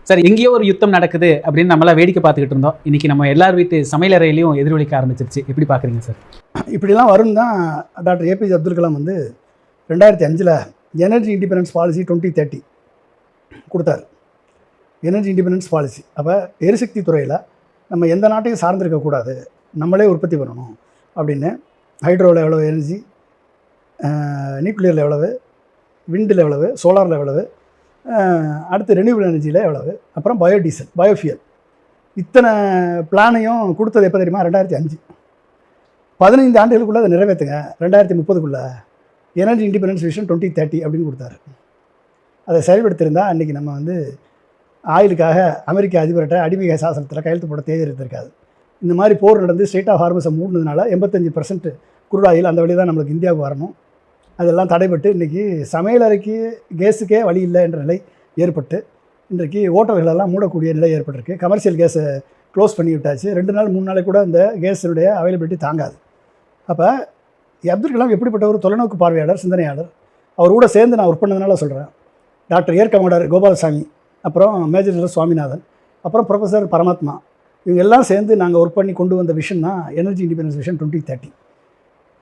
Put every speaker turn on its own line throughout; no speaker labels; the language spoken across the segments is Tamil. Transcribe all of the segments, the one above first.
சார் எங்கேயோ ஒரு யுத்தம் நடக்குது அப்படின்னு நம்மளாம் வேடிக்கை பார்த்துக்கிட்டு இருந்தோம். இன்னைக்கு நம்ம எல்லார் வீட்டு சமையலறையிலையும் எதிரொலிக்க ஆரம்பிச்சிருச்சு. எப்படி பார்க்குறீங்க சார்?
இப்படிலாம் வரும் தான் டாக்டர் ஏபிஜே அப்துல் கலாம் வந்து 2005 எனர்ஜி இண்டிபெண்டன்ஸ் பாலிசி 2030 கொடுத்தாரு. Energy independence policy. அப்போ எரிசக்தி துறையில் நம்ம எந்த நாட்டையும் சார்ந்திருக்கக்கூடாது, நம்மளே உற்பத்தி பண்ணணும் அப்படின்னு. ஹைட்ரோவில் எவ்வளவு எனர்ஜி, நியூக்ளியரில் எவ்வளவு, விண்டில் எவ்வளவு, சோலாரில் எவ்வளவு, அடுத்து ரெனியூபிள் எனர்ஜியில் எவ்வளவு, அப்புறம் பயோடீசல், பயோஃபியல், இத்தனை பிளானையும் கொடுத்தது எப்போ தெரியுமா? 2005. 15 ஆண்டுகளுக்குள்ளே அதை நிறைவேற்றுங்க, 2030க்குள்ளே எனர்ஜி இண்டிபெண்டன்ஸ் விஷன் 2030 அப்படின்னு கொடுத்தாரு. அதை செயல்படுத்தியிருந்தால் அன்றைக்கி நம்ம வந்து ஆயிலுக்காக அமெரிக்க அதிபர்கிட்ட அடிமை சாசனத்தில் கையெழுத்து போட தேதி இருந்திருக்காது. இந்த மாதிரி போர் நடந்து ஸ்டேட் ஆஃப் ஹார்மஸை மூடினதுனால 85% குரூட் ஆயில் அந்த வழி தான் நம்மளுக்கு இந்தியாவுக்கு வரணும். அதெல்லாம் தடைபட்டு இன்றைக்கி சமையலறைக்கு கேஸுக்கே வழி இல்லை என்ற நிலை ஏற்பட்டு இன்றைக்கு ஹோட்டல்களெல்லாம் மூடக்கூடிய நிலை ஏற்பட்டிருக்கு. கமர்ஷியல் கேஸை க்ளோஸ் பண்ணி விட்டாச்சு. 2 நாள் 3 நாளைக்கு கூட இந்த கேஸுடைய அவைலபிலிட்டி தாங்காது. அப்போ அப்துல் கலாம் எப்படிப்பட்ட ஒரு தொலைநோக்கு பார்வையாளர், சிந்தனையாளர். அவர் கூட சேர்ந்து நான் ஒர்க் பண்ணதுனால சொல்கிறேன். டாக்டர் ஏர் கமாண்டர் கோபாலசாமி, அப்புறம் மேஜர் ஜெனரல் சுவாமிநாதன், அப்புறம் ப்ரொஃபஸர் பரமாத்மா, இவங்க எல்லாம் சேர்ந்து நாங்கள் ஒர்க் பண்ணி கொண்டு வந்த விஷன் தான் எனர்ஜி இண்டிபெண்டன்ஸ் விஷன் 2030.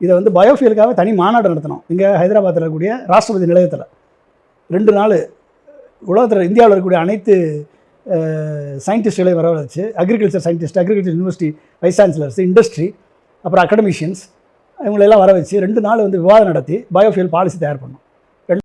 இதை வந்து பயோஃபியலுக்காக தனி மாநாடு நடத்தினோம் இங்கே ஹைதராபாத்தில் இருக்கக்கூடிய ராஷ்டிரபதி நிலையத்தில். 2 நாள் உலகத்தில் இந்தியாவில் இருக்கக்கூடிய அனைத்து சயின்டிஸ்ட்களையும் வரவழைச்சு, agriculture scientist, agriculture university vice chancellors, industry, அப்புறம் அகடமிஷியன்ஸ், இவங்களெல்லாம் வர வச்சு 2 நாள் வந்து விவாதம் நடத்தி பயோஃபியல் பாலிசி தயார் பண்ணோம்.